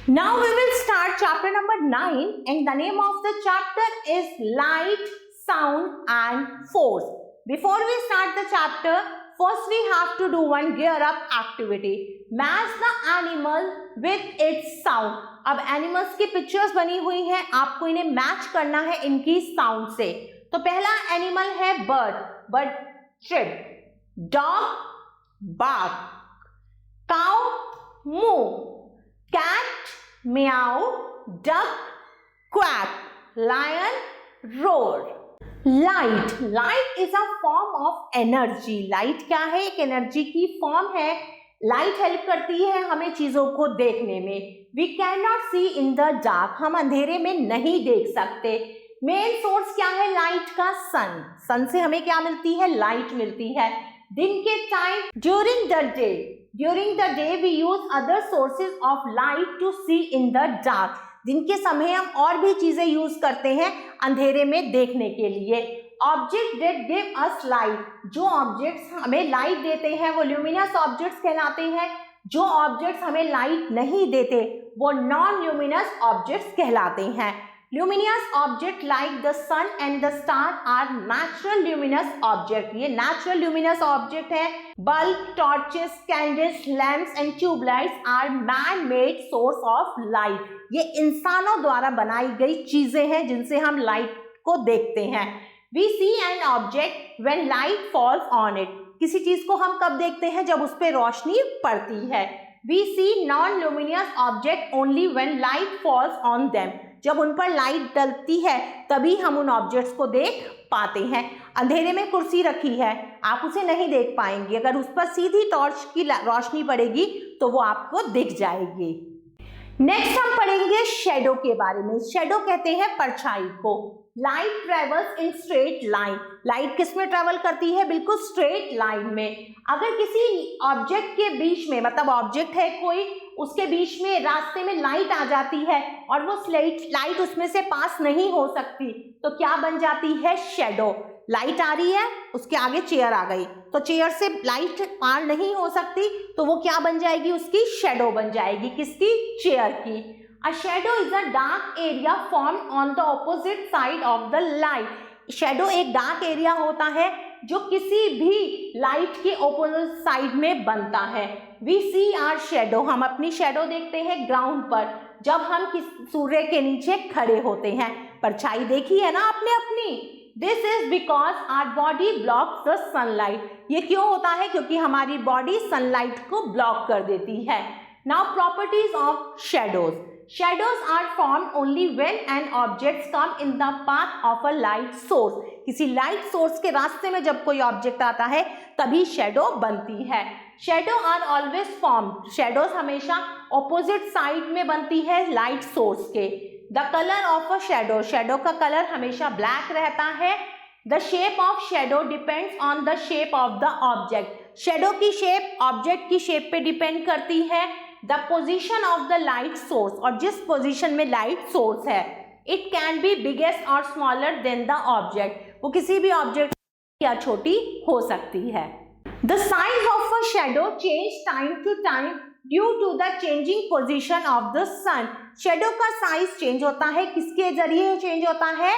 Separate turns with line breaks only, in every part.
Now we will start chapter number 9 and the name of the chapter is light, sound and force. Before we start the chapter, first we have to do one gear up activity. Match the animal with its sound. अब animals की pictures बनी हुई हैं, आपको इन्हें match करना है इनकी sound से. तो पहला animal है bird, bird chirp, dog bark, cow moo, cat meow, duck quack, lion roar. Light is a form of energy. Light क्या है? एक एनर्जी की फॉर्म है. लाइट हेल्प करती है हमें चीजों को देखने में. We cannot see in the dark. हम अंधेरे में नहीं देख सकते. मेन सोर्स क्या है लाइट का? सन. सन से हमें क्या मिलती है? लाइट मिलती है. दिन के time during the day we use other sources of light to see in the dark. दिन के समय हम और भी चीजें यूज करते हैं अंधेरे में देखने के लिए. Object that give us light, जो ऑब्जेक्ट्स हमें लाइट देते हैं वो ल्यूमिनस ऑब्जेक्ट्स कहलाते हैं. जो ऑब्जेक्ट्स हमें लाइट नहीं देते वो नॉन ल्यूमिनस ऑब्जेक्ट्स कहलाते हैं. Luminous object like the sun and the star are natural luminous object. ये natural luminous object है. Bulb, torches, candles, lamps and tube lights are man-made source of light. ये इंसानों द्वारा बनाई गई चीजें हैं जिनसे हम लाइट को देखते हैं. We see an object when light falls on it. किसी चीज को हम कब देखते हैं? जब उस पर रोशनी पड़ती है. We see non-luminous object only when light falls on them. जब उन पर लाइट डलती है तभी हम उन ऑब्जेक्ट्स को देख पाते हैं. अंधेरे में कुर्सी रखी है, आप उसे नहीं देख पाएंगे. अगर उस पर सीधी टॉर्च की रोशनी पड़ेगी तो वो आपको दिख जाएगी. नेक्स्ट हम पढ़ेंगे शेडो के बारे में. शेडो कहते हैं परछाई को. Light travels in straight line. Light किस में ट्रेवल करती है? बिल्कुल स्ट्रेट लाइन में. अगर किसी ऑब्जेक्ट के बीच में, मतलब ऑब्जेक्ट है कोई, उसके बीच में रास्ते में लाइट आ जाती है और वो लाइट उसमें से पास नहीं हो सकती तो क्या बन जाती है? शेडो. लाइट आ रही है, उसके आगे चेयर आ गई तो चेयर से लाइट पार नहीं हो सकती तो वो क्या बन जाएगी? उसकी शेडो बन जाएगी. किसकी? चेयर की. A shadow is a dark area formed on the opposite side of the light. Shadow एक डार्क एरिया होता है जो किसी भी लाइट के ऑपोजिट साइड में बनता है. We see our shadow. हम अपनी शेडो देखते हैं ग्राउंड पर जब हम सूर्य के नीचे खड़े होते हैं. परछाई देखी है ना आपने अपनी? This is because our body blocks the sunlight. ये क्यों होता है? क्योंकि हमारी बॉडी सनलाइट को ब्लॉक कर देती है. Now properties of shadows. Shadows are formed only when an object comes in the path of a light source. किसी लाइट सोर्स के रास्ते में जब कोई ऑब्जेक्ट आता है तभी शेडो बनती है. Shadow are always formed. Shadows हमेशा ऑपोजिट साइड में बनती है लाइट सोर्स के. The colour of a shadow. Shadow का कलर हमेशा ब्लैक रहता है. The shape of shadow depends on the shape of the object. Shadow की शेप ऑब्जेक्ट की शेप पे डिपेंड करती है. The position of the light source, और जिस पोजिशन में लाइट सोर्स है, इट कैन बी बिगेस्ट और स्मॉलर देन द ऑब्जेक्ट. वो किसी भी ऑब्जेक्ट या छोटी हो सकती है. The size of a shadow change time to time due to the changing position of the sun. Shadow का साइज चेंज होता है. किसके जरिए चेंज होता है?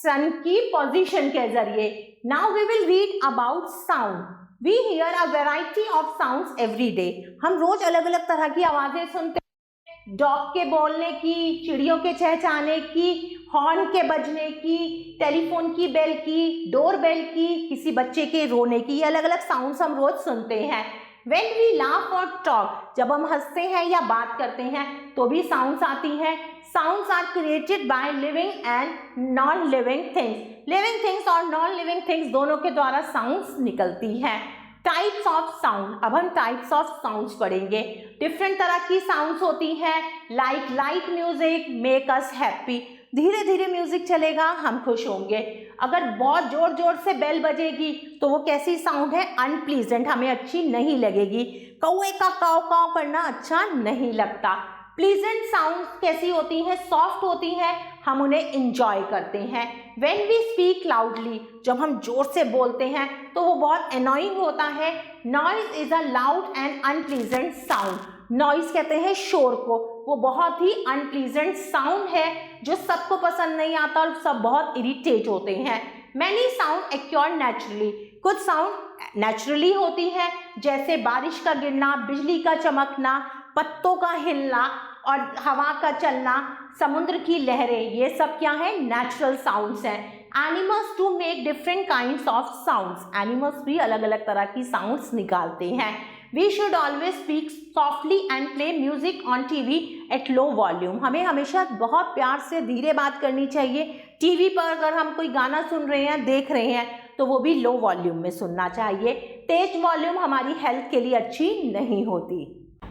सन की पोजिशन के जरिए. Now we will read about sound. We hear a variety of sounds every day. हम रोज अलग अलग तरह की आवाजें सुनते हैं. डॉग के बोलने की, चिड़ियों के चहचहाने की, हॉर्न के बजने की, टेलीफोन की बेल की, डोर बेल की, किसी बच्चे के रोने की. ये अलग अलग साउंड्स हम रोज सुनते हैं. When we laugh or talk, जब हम हंसते हैं या बात करते हैं तो भी साउंड्स आती हैं. Sounds are created by living and non-living things. Living things और non-living things दोनों के द्वारा साउंड्स निकलती हैं. Types of sound. अब हम types of sounds पढ़ेंगे. डिफरेंट तरह की साउंड्स होती हैं. Like light music make us happy. धीरे धीरे म्यूजिक चलेगा, हम खुश होंगे. अगर बहुत जोर जोर से बेल बजेगी तो वो कैसी साउंड है? अनप्लीजेंट, हमें अच्छी नहीं लगेगी. कौवे का काव काव करना अच्छा नहीं लगता. प्लीजेंट साउंड कैसी होती हैं? सॉफ्ट होती हैं, हम उन्हें इंजॉय करते हैं. व्हेन वी स्पीक लाउडली, जब हम जोर से बोलते हैं तो वो बहुत एनॉइंग होता है. Noise is a loud and unpleasant sound. Noise कहते हैं शोर को, वो बहुत ही अनप्लीजेंट साउंड है जो सबको पसंद नहीं आता और सब बहुत इरिटेट होते हैं। मैनी साउंड एक्योर नेचुरली, कुछ साउंड नेचुरली होती है जैसे बारिश का गिरना, बिजली का चमकना, पत्तों का हिलना और हवा का चलना, समुद्र की लहरें, ये सब क्या है, नेचुरल साउंड्स हैं। Animals to make different kinds of sounds, animals भी अलग अलग तरह की साउंड्स निकालते हैं। We should always speak softly and play music on TV at low volume, हमें हमेशा बहुत प्यार से धीरे बात करनी चाहिए। टीवी पर अगर हम कोई गाना सुन रहे हैं, देख रहे हैं, तो वो भी लो वॉल्यूम में सुनना चाहिए। तेज वॉल्यूम हमारी हेल्थ के लिए अच्छी नहीं होती।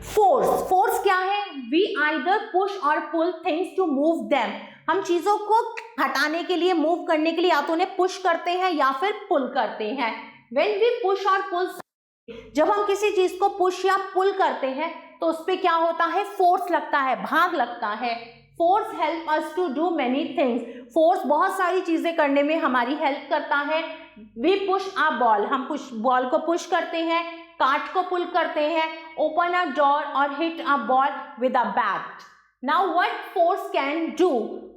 फोर्स, फोर्स क्या है, वी आइदर पुश और पुल थिंग्स टू मूव देम, हम चीजों को हटाने के लिए, मूव करने के लिए या तो उन्हें पुश करते हैं या फिर पुल करते हैं। व्हेन वी पुश और पुल, जब हम किसी चीज को पुश या पुल करते हैं तो उस पर क्या होता है, फोर्स लगता है, भाग लगता है। Force help us to do many things, force बहुत सारी चीजें करने में हमारी हेल्प करता है। वी पुश अ बॉल, हम बॉल को पुश करते हैं, काट को पुल करते हैं, ओपन अ डोर और hit a ball with a bat. Now what force can do,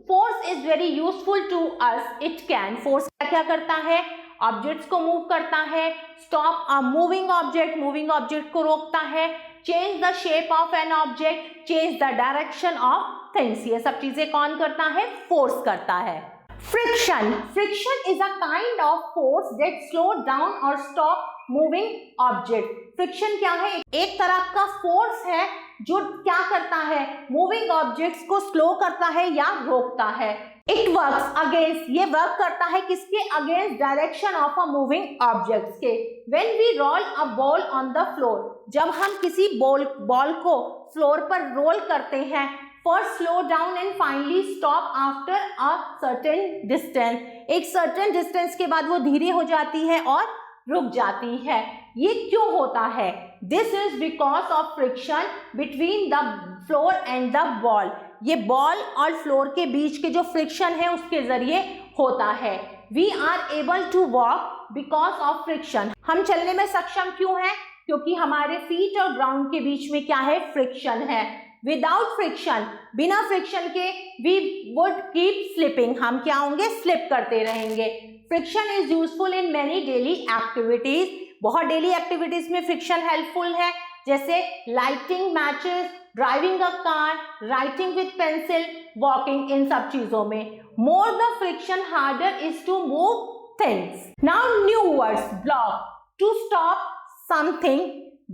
force is very useful to us, it can, force क्या करता है, ऑब्जेक्ट्स को मूव करता है, stop a moving object, moving object को रोकता है, change the shape of an object, change the direction of things, ये सब चीजें कौन करता है, फोर्स करता है। Friction, friction is a kind of force that slow down और स्टॉप मूविंग ऑब्जेक्ट। फ्रिक्शन क्या है, एक तरह का फोर्स है जो क्या करता है, मूविंग ऑब्जेक्ट्स को स्लो करता है या रोकता है। इट वर्क्स अगेंस्ट, ये वर्क करता है किसके, against direction of a moving objects के। When we roll a ball on the floor, जब हम किसी बॉल को फ्लोर पर रोल करते हैं, first slow down and finally stop after a certain distance, एक सर्टेन डिस्टेंस के बाद वो धीरे हो जाती है और रुक जाती है। ये क्यों होता है, this is because of friction between the floor and the ball, ये बॉल और फ्लोर के बीच के जो फ्रिक्शन है उसके जरिए होता है। We are able to walk because of friction, हम चलने में सक्षम क्यों हैं, क्योंकि हमारे फीट और ग्राउंड के बीच में क्या है, फ्रिक्शन है। विदाउट फ्रिक्शन, बिना फ्रिक्शन के वी वुड कीप स्लिपिंग, हम क्या होंगे, स्लिप करते रहेंगे। Friction is useful in many daily activities, बहुत डेली एक्टिविटीज में फ्रिक्शन हेल्पफुल है, जैसे lighting matches, driving a car, writing with pencil, walking, इन सब चीजों में। More the friction harder is to move things. Now new words, block, to stop something,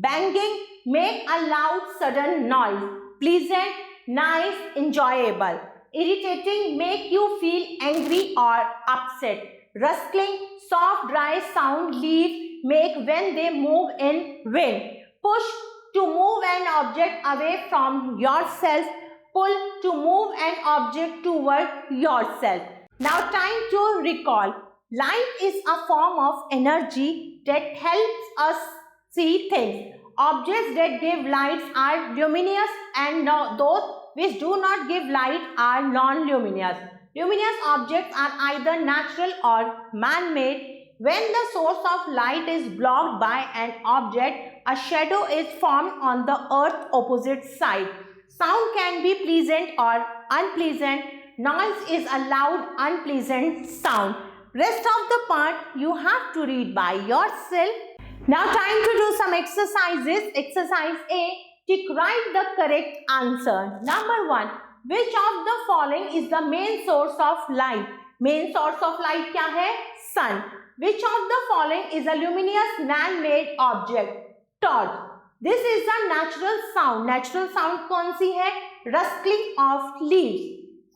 banging, make a loud sudden noise, pleasant, nice, enjoyable, irritating, make you feel angry or upset, rustling, soft dry sound leaves make when they move in wind, push, to move an object away from yourself, pull, to move an object toward yourself. Now time to recall. Light is a form of energy that helps us see things. Objects that give light are luminous and those which do not give light are non-luminous. Luminous objects are either natural or man-made. When the source of light is blocked by an object, a shadow is formed on the earth's opposite side. Sound can be pleasant or unpleasant. Noise is a loud, unpleasant sound. Rest of the part you have to read by yourself. Now time to do some exercises. Exercise A, tick write the correct answer. Number 1, which of the following is the main source of light? Main source of light क्या है? Sun. Which of the following is a luminous man-made object? Torch. This is a natural sound. Natural sound कौन सी है? Rustling of leaves.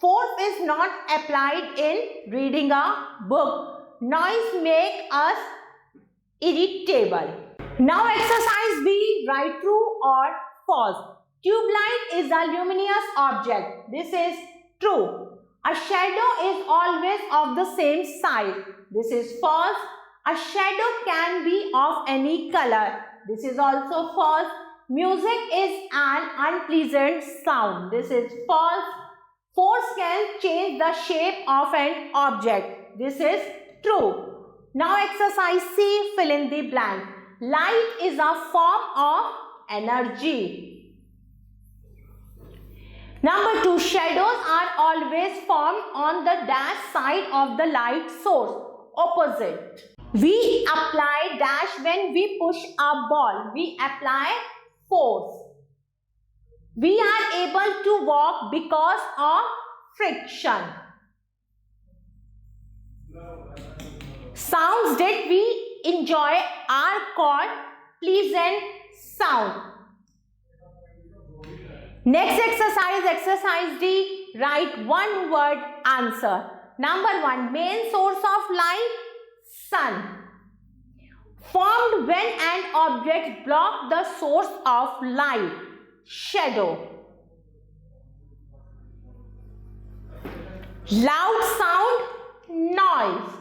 Force is not applied in reading a book. Noise make us irritable. Now exercise B, write true or false. Tube light is a luminous object. This is true. A shadow is always of the same side. This is false. A shadow can be of any color. This is also false. Music is an unpleasant sound. This is false. Force can change the shape of an object. This is true. Now exercise C, fill in the blank. Light is a form of energy. Number 2, shadows are always formed on the dash side of the light source. Opposite. We apply dash when we push a ball. We apply force. We are able to walk because of friction. Sounds that we enjoy are called pleasant sound. Next exercise D. Write one word answer. Number 1, main source of light, sun. Formed when an object blocks the source of light, shadow. Loud sound, noise.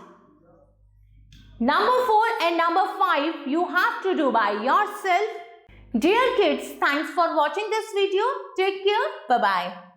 Number 4 and number 5 you have to do by yourself. Dear kids, thanks for watching this video. Take care. Bye-bye.